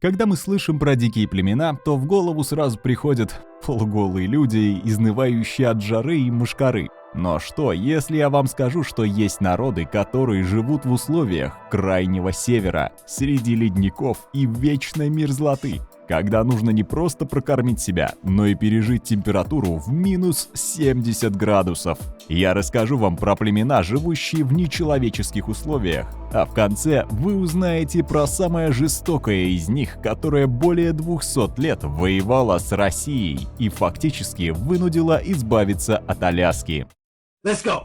Когда мы слышим про дикие племена, то в голову сразу приходят полуголые люди, изнывающие от жары и мошкары. Но что, если я вам скажу, что есть народы, которые живут в условиях крайнего севера, среди ледников и вечной мерзлоты, когда нужно не просто прокормить себя, но и пережить температуру в минус 70 градусов. Я расскажу вам про племена, живущие в нечеловеческих условиях, а в конце вы узнаете про самое жестокое из них, которое более 200 лет воевало с Россией и фактически вынудило избавиться от Аляски. Let's go!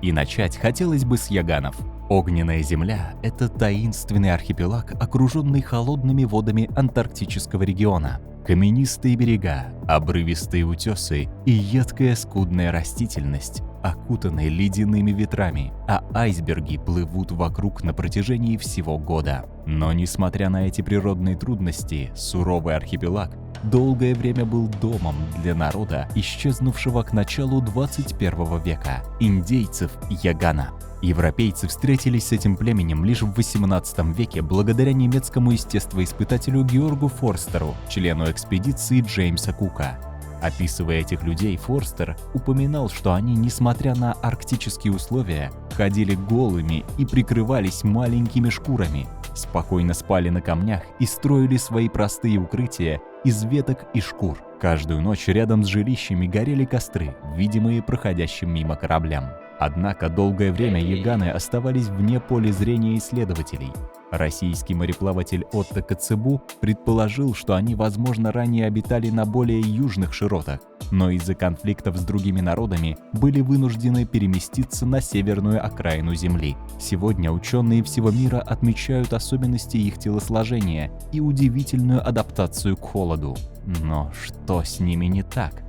И начать хотелось бы с Яганов. Огненная земля – это таинственный архипелаг, окруженный холодными водами антарктического региона. Каменистые берега, обрывистые утесы и едкая скудная растительность, окутанные ледяными ветрами, а айсберги плывут вокруг на протяжении всего года. Но несмотря на эти природные трудности, суровый архипелаг долгое время был домом для народа, исчезнувшего к началу 21 века – индейцев Ягана. Европейцы встретились с этим племенем лишь в 18 веке благодаря немецкому естествоиспытателю Георгу Форстеру, члену экспедиции Джеймса Кука. Описывая этих людей, Форстер упоминал, что они, несмотря на арктические условия, ходили голыми и прикрывались маленькими шкурами, спокойно спали на камнях и строили свои простые укрытия из веток и шкур. Каждую ночь рядом с жилищами горели костры, видимые проходящим мимо кораблям. Однако долгое время яганы оставались вне поля зрения исследователей. Российский мореплаватель Отто Коцебу предположил, что они, возможно, ранее обитали на более южных широтах, но из-за конфликтов с другими народами были вынуждены переместиться на северную окраину Земли. Сегодня ученые всего мира отмечают особенности их телосложения и удивительную адаптацию к холоду. Но что с ними не так?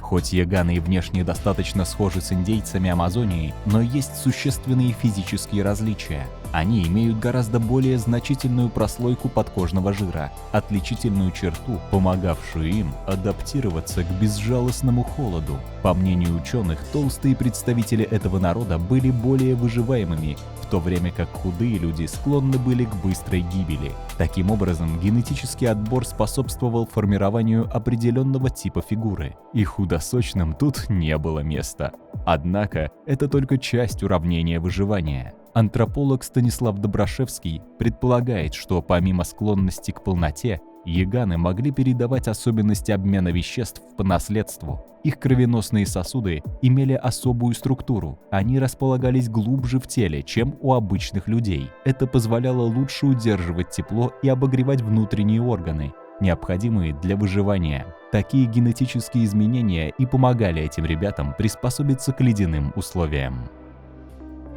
Хоть яганы и внешне достаточно схожи с индейцами Амазонии, но есть существенные физические различия. Они имеют гораздо более значительную прослойку подкожного жира, отличительную черту, помогавшую им адаптироваться к безжалостному холоду. По мнению ученых, толстые представители этого народа были более выживаемыми, в то время как худые люди склонны были к быстрой гибели. Таким образом, генетический отбор способствовал формированию определенного типа фигуры, и худосочным тут не было места. Однако, это только часть уравнения выживания. Антрополог Станислав Добрашевский предполагает, что помимо склонности к полноте, яганы могли передавать особенности обмена веществ по наследству. Их кровеносные сосуды имели особую структуру, они располагались глубже в теле, чем у обычных людей. Это позволяло лучше удерживать тепло и обогревать внутренние органы, необходимые для выживания. Такие генетические изменения и помогали этим ребятам приспособиться к ледяным условиям.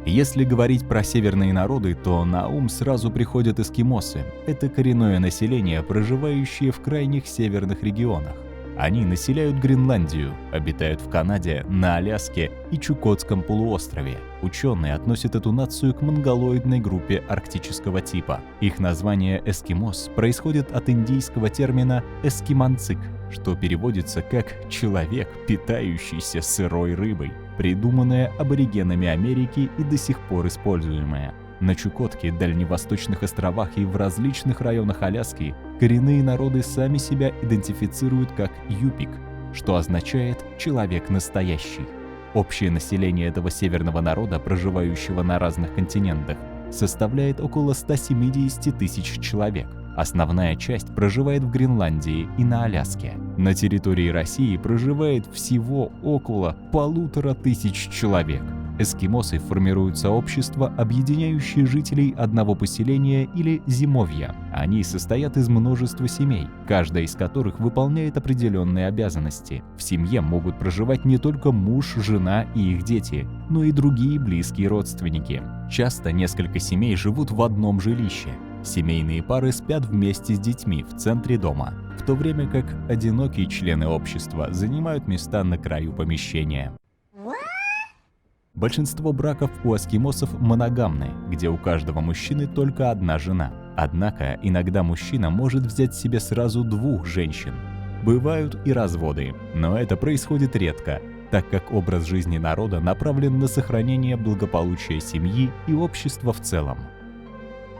Если говорить про северные народы, то на ум сразу приходят эскимосы. Это коренное население, проживающее в крайних северных регионах. Они населяют Гренландию, обитают в Канаде, на Аляске и Чукотском полуострове. Ученые относят эту нацию к монголоидной группе арктического типа. Их название «эскимос» происходит от индийского термина «эскиманцик», что переводится как «человек, питающийся сырой рыбой», придуманное аборигенами Америки и до сих пор используемое. На Чукотке, Дальневосточных островах и в различных районах Аляски коренные народы сами себя идентифицируют как «юпик», что означает «человек настоящий». Общее население этого северного народа, проживающего на разных континентах, составляет около 170 тысяч человек. Основная часть проживает в Гренландии и на Аляске. На территории России проживает всего около 1500 человек. Эскимосы формируют сообщества, объединяющие жителей одного поселения или зимовья. Они состоят из множества семей, каждая из которых выполняет определенные обязанности. В семье могут проживать не только муж, жена и их дети, но и другие близкие родственники. Часто несколько семей живут в одном жилище. Семейные пары спят вместе с детьми в центре дома, в то время как одинокие члены общества занимают места на краю помещения. Большинство браков у эскимосов моногамны, где у каждого мужчины только одна жена. Однако иногда мужчина может взять себе сразу 2 женщин. Бывают и разводы, но это происходит редко, так как образ жизни народа направлен на сохранение благополучия семьи и общества в целом.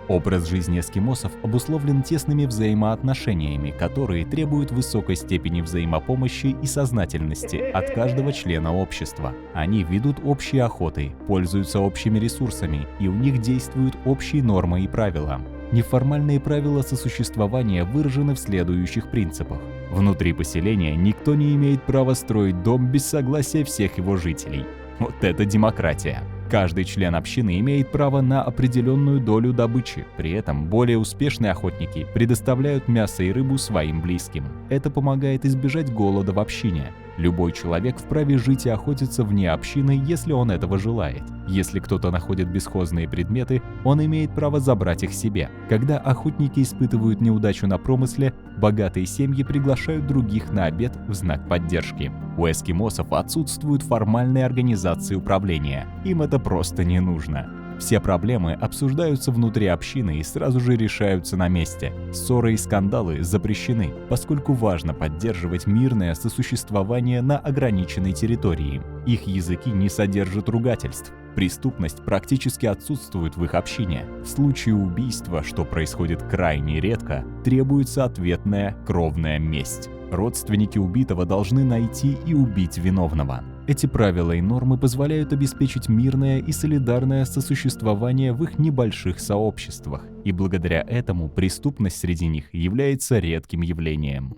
Образ жизни эскимосов обусловлен тесными взаимоотношениями, которые требуют высокой степени взаимопомощи и сознательности от каждого члена общества. Они ведут общие охоты, пользуются общими ресурсами, и у них действуют общие нормы и правила. Неформальные правила сосуществования выражены в следующих принципах. Внутри поселения никто не имеет права строить дом без согласия всех его жителей. Вот это демократия. Каждый член общины имеет право на определенную долю добычи. При этом более успешные охотники предоставляют мясо и рыбу своим близким. Это помогает избежать голода в общине. Любой человек вправе жить и охотиться вне общины, если он этого желает. Если кто-то находит бесхозные предметы, он имеет право забрать их себе. Когда охотники испытывают неудачу на промысле, богатые семьи приглашают других на обед в знак поддержки. У эскимосов отсутствуют формальные организации управления. Им это просто не нужно. Все проблемы обсуждаются внутри общины и сразу же решаются на месте. Ссоры и скандалы запрещены, поскольку важно поддерживать мирное сосуществование на ограниченной территории. Их языки не содержат ругательств. Преступность практически отсутствует в их общине. В случае убийства, что происходит крайне редко, требуется ответная кровная месть. Родственники убитого должны найти и убить виновного. Эти правила и нормы позволяют обеспечить мирное и солидарное сосуществование в их небольших сообществах, и благодаря этому преступность среди них является редким явлением.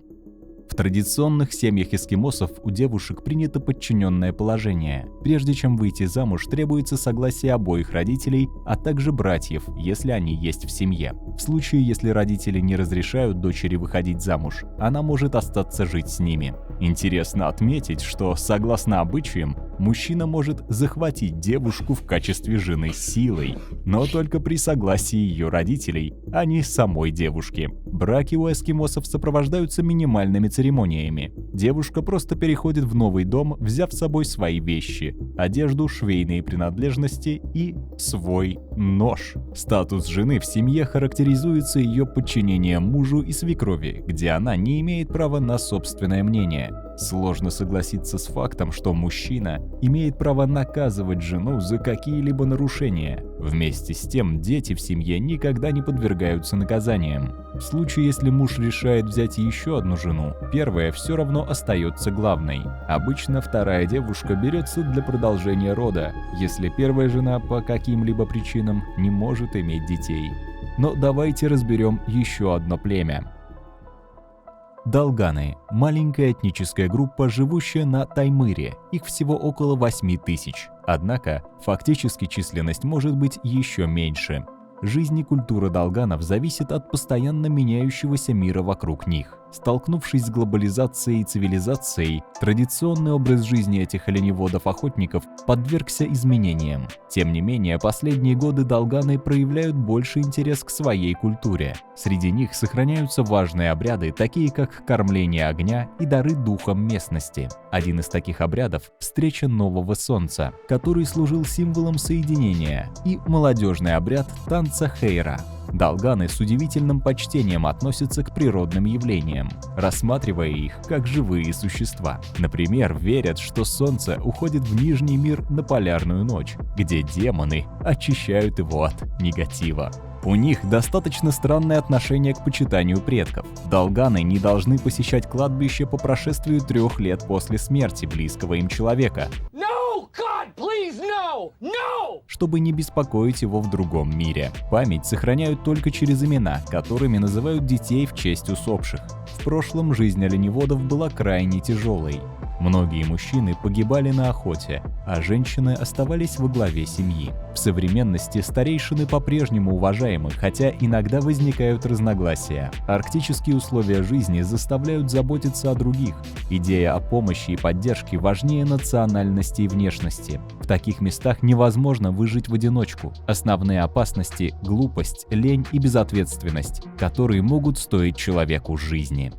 В традиционных семьях эскимосов у девушек принято подчиненное положение. Прежде чем выйти замуж, требуется согласие обоих родителей, а также братьев, если они есть в семье. В случае, если родители не разрешают дочери выходить замуж, она может остаться жить с ними. Интересно отметить, что, согласно обычаям, мужчина может захватить девушку в качестве жены силой, но только при согласии ее родителей, а не самой девушки. Браки у эскимосов сопровождаются минимальными церемониями. Девушка просто переходит в новый дом, взяв с собой свои вещи, одежду, швейные принадлежности и свой нож. Статус жены в семье характеризуется ее подчинением мужу и свекрови, где она не имеет права на собственное мнение. Сложно согласиться с фактом, что мужчина имеет право наказывать жену за какие-либо нарушения. Вместе с тем, дети в семье никогда не подвергаются наказаниям. В случае, если муж решает взять еще одну жену, первая все равно остается главной. Обычно вторая девушка берется для продолжения рода, если первая жена по каким-либо причинам не может иметь детей. Но давайте разберем еще одно племя. Долганы – маленькая этническая группа, живущая на Таймыре, их всего около 8000. Однако, фактически численность может быть еще меньше. Жизнь и культура долганов зависит от постоянно меняющегося мира вокруг них. Столкнувшись с глобализацией и цивилизацией, традиционный образ жизни этих оленеводов-охотников подвергся изменениям. Тем не менее, последние годы долганы проявляют больше интерес к своей культуре. Среди них сохраняются важные обряды, такие как кормление огня и дары духам местности. Один из таких обрядов – встреча нового солнца, который служил символом соединения, и молодежный обряд танца хейра. Долганы с удивительным почтением относятся к природным явлениям, рассматривая их как живые существа. Например, верят, что солнце уходит в Нижний мир на полярную ночь, где демоны очищают его от негатива. У них достаточно странное отношение к почитанию предков. Долганы не должны посещать кладбище по прошествию 3 лет после смерти близкого им человека, чтобы не беспокоить его в другом мире. Память сохраняют только через имена, которыми называют детей в честь усопших. В прошлом жизнь оленеводов была крайне тяжелой. Многие мужчины погибали на охоте, а женщины оставались во главе семьи. В современности старейшины по-прежнему уважаемы, хотя иногда возникают разногласия. Арктические условия жизни заставляют заботиться о других. Идея о помощи и поддержке важнее национальности и внешности. В таких местах невозможно выжить в одиночку. Основные опасности – глупость, лень и безответственность, которые могут стоить человеку жизни.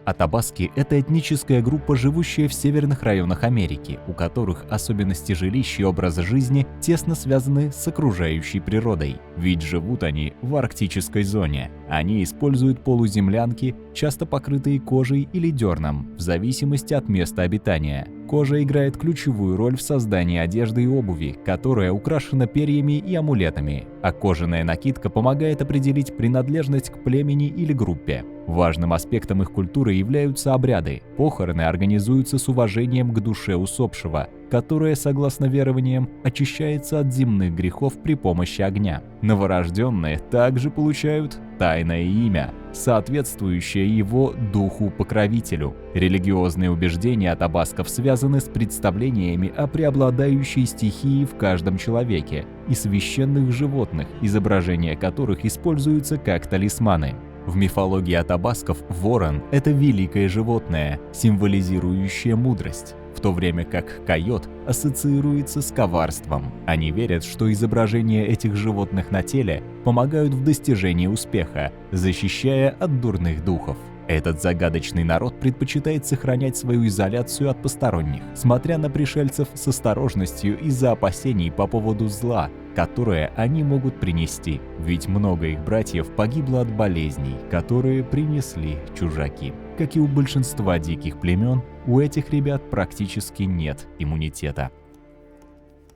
Атабаски – это этническая группа, живущая в северных районах Америки, у которых особенности жилищ и образа жизни тесно связаны с окружающей природой. Ведь живут они в арктической зоне. Они используют полуземлянки, часто покрытые кожей или дерном, в зависимости от места обитания. Кожа играет ключевую роль в создании одежды и обуви, которая украшена перьями и амулетами, а кожаная накидка помогает определить принадлежность к племени или группе. Важным аспектом их культуры являются обряды. Похороны организуются с уважением к душе усопшего, которая, согласно верованиям, очищается от земных грехов при помощи огня. Новорожденные также получают тайное имя, соответствующее его духу-покровителю. Религиозные убеждения атабасков связаны с представлениями о преобладающей стихии в каждом человеке и священных животных, изображения которых используются как талисманы. В мифологии атабасков ворон – это великое животное, символизирующее мудрость, в то время как койот ассоциируется с коварством. Они верят, что изображения этих животных на теле помогают в достижении успеха, защищая от дурных духов. Этот загадочный народ предпочитает сохранять свою изоляцию от посторонних, смотря на пришельцев с осторожностью из-за опасений по поводу зла, которое они могут принести. Ведь много их братьев погибло от болезней, которые принесли чужаки. Как и у большинства диких племен, у этих ребят практически нет иммунитета.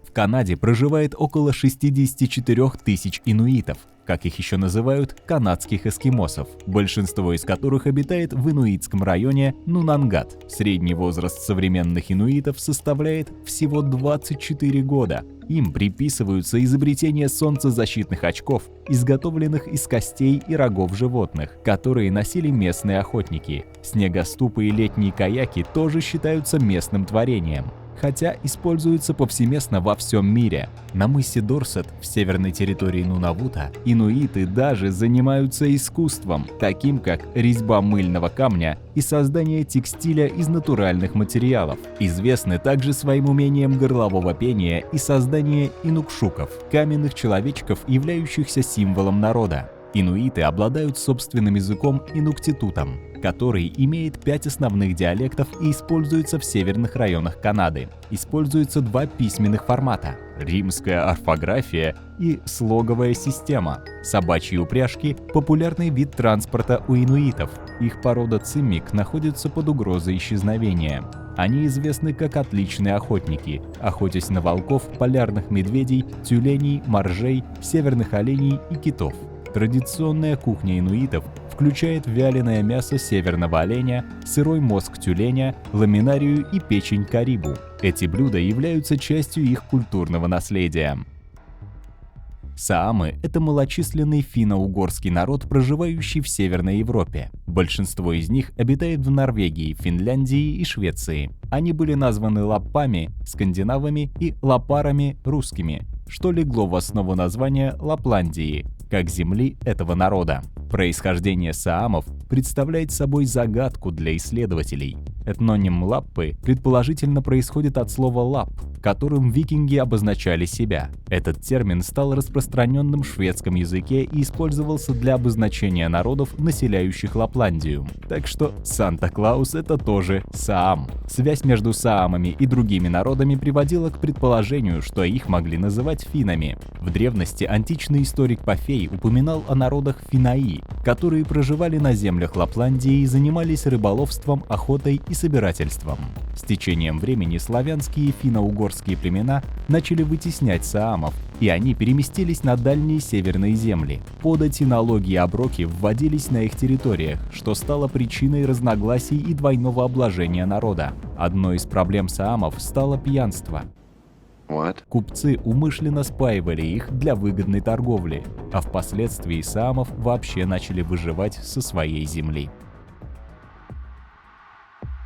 В Канаде проживает около 64 тысяч инуитов, как их еще называют, канадских эскимосов, большинство из которых обитает в инуитском районе Нунангат. Средний возраст современных инуитов составляет всего 24 года. Им приписываются изобретения солнцезащитных очков, изготовленных из костей и рогов животных, которые носили местные охотники. Снегоступы и летние каяки тоже считаются местным творением, хотя используются повсеместно во всем мире. На мысе Дорсет в северной территории Нунавута инуиты даже занимаются искусством, таким как резьба мыльного камня и создание текстиля из натуральных материалов. Известны также своим умением горлового пения и создания инукшуков, каменных человечков, являющихся символом народа. Инуиты обладают собственным языком инуктитутом, который имеет 5 основных диалектов и используется в северных районах Канады. Используются 2 письменных формата – римская орфография и слоговая система. Собачьи упряжки – популярный вид транспорта у инуитов. Их порода циммик находится под угрозой исчезновения. Они известны как отличные охотники, охотясь на волков, полярных медведей, тюленей, моржей, северных оленей и китов. Традиционная кухня инуитов включает вяленое мясо северного оленя, сырой мозг тюленя, ламинарию и печень карибу. Эти блюда являются частью их культурного наследия. Саамы – это малочисленный финно-угорский народ, проживающий в Северной Европе. Большинство из них обитает в Норвегии, Финляндии и Швеции. Они были названы лаппами – скандинавами и лапарами – русскими, что легло в основу названия Лапландии, как земли этого народа. Происхождение саамов представляет собой загадку для исследователей. Этноним лаппы предположительно происходит от слова лап, которым викинги обозначали себя. Этот термин стал распространенным в шведском языке и использовался для обозначения народов, населяющих Лапландию. Так что Санта-Клаус — это тоже саам. Связь между саамами и другими народами приводила к предположению, что их могли называть финнами. В древности античный историк Пафей упоминал о народах финаи, которые проживали на землях Лапландии и занимались рыболовством, охотой и собирательством. С течением времени славянские и финно-угорские племена начали вытеснять саамов, и они переместились на дальние северные земли. Подати, налоги и оброки вводились на их территориях, что стало причиной разногласий и двойного обложения народа. Одной из проблем саамов стало пьянство. Купцы умышленно спаивали их для выгодной торговли, а впоследствии саамов вообще начали выживать со своей земли.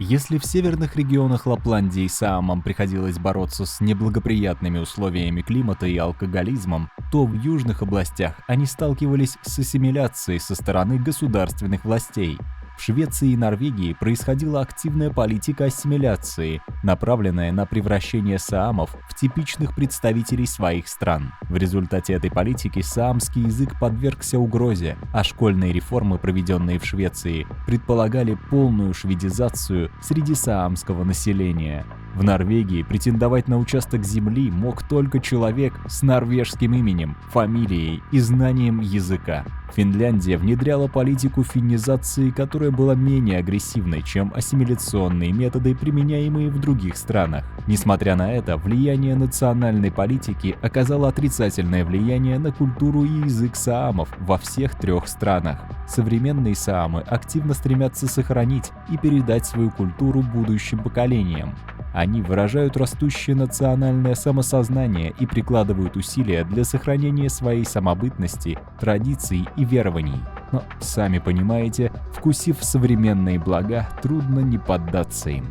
Если в северных регионах Лапландии саамам приходилось бороться с неблагоприятными условиями климата и алкоголизмом, то в южных областях они сталкивались с ассимиляцией со стороны государственных властей. В Швеции и Норвегии происходила активная политика ассимиляции, направленная на превращение саамов в типичных представителей своих стран. В результате этой политики саамский язык подвергся угрозе, а школьные реформы, проведенные в Швеции, предполагали полную шведизацию среди саамского населения. В Норвегии претендовать на участок земли мог только человек с норвежским именем, фамилией и знанием языка. Финляндия внедряла политику финнизации, которая была менее агрессивной, чем ассимиляционные методы, применяемые в других странах. Несмотря на это, влияние национальной политики оказало отрицательное влияние на культуру и язык саамов во всех трех странах. Современные саамы активно стремятся сохранить и передать свою культуру будущим поколениям. Они выражают растущее национальное самосознание и прикладывают усилия для сохранения своей самобытности, традиций и верований. Но, сами понимаете, вкусив современные блага, трудно не поддаться им.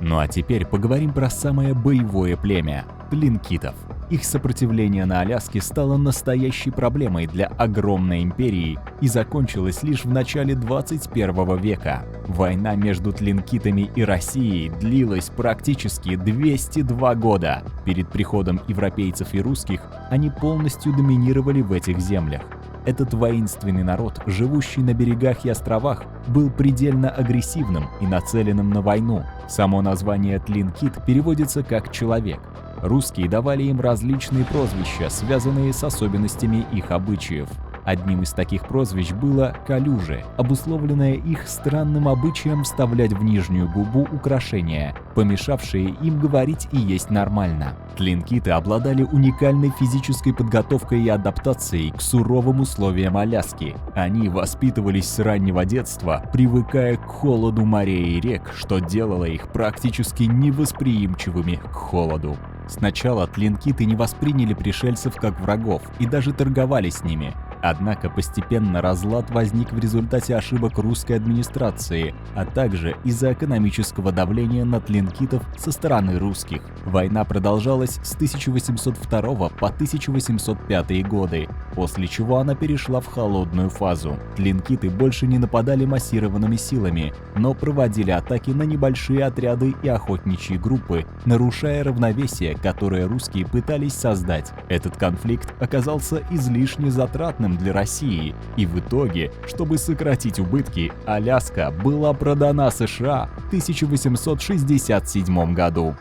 Ну а теперь поговорим про самое боевое племя – тлинкитов. Их сопротивление на Аляске стало настоящей проблемой для огромной империи и закончилось лишь в начале 21 века. Война между тлинкитами и Россией длилась практически 202 года. Перед приходом европейцев и русских они полностью доминировали в этих землях. Этот воинственный народ, живущий на берегах и островах, был предельно агрессивным и нацеленным на войну. Само название тлинкит переводится как «человек». Русские давали им различные прозвища, связанные с особенностями их обычаев. Одним из таких прозвищ было «калюжи», обусловленное их странным обычаем вставлять в нижнюю губу украшения, помешавшие им говорить и есть нормально. Тлинкиты обладали уникальной физической подготовкой и адаптацией к суровым условиям Аляски. Они воспитывались с раннего детства, привыкая к холоду морей и рек, что делало их практически невосприимчивыми к холоду. Сначала тлинкиты не восприняли пришельцев как врагов и даже торговали с ними. Однако постепенно разлад возник в результате ошибок русской администрации, а также из-за экономического давления на тлинкитов со стороны русских. Война продолжалась с 1802 по 1805 годы, после чего она перешла в холодную фазу. Тлинкиты больше не нападали массированными силами, но проводили атаки на небольшие отряды и охотничьи группы, нарушая равновесие, которое русские пытались создать. Этот конфликт оказался излишне затратным для России, и в итоге, чтобы сократить убытки, Аляска была продана США в 1867 году.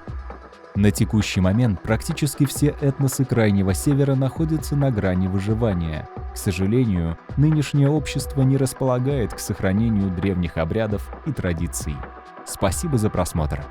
На текущий момент практически все этносы Крайнего Севера находятся на грани выживания. К сожалению, нынешнее общество не располагает к сохранению древних обрядов и традиций. Спасибо за просмотр.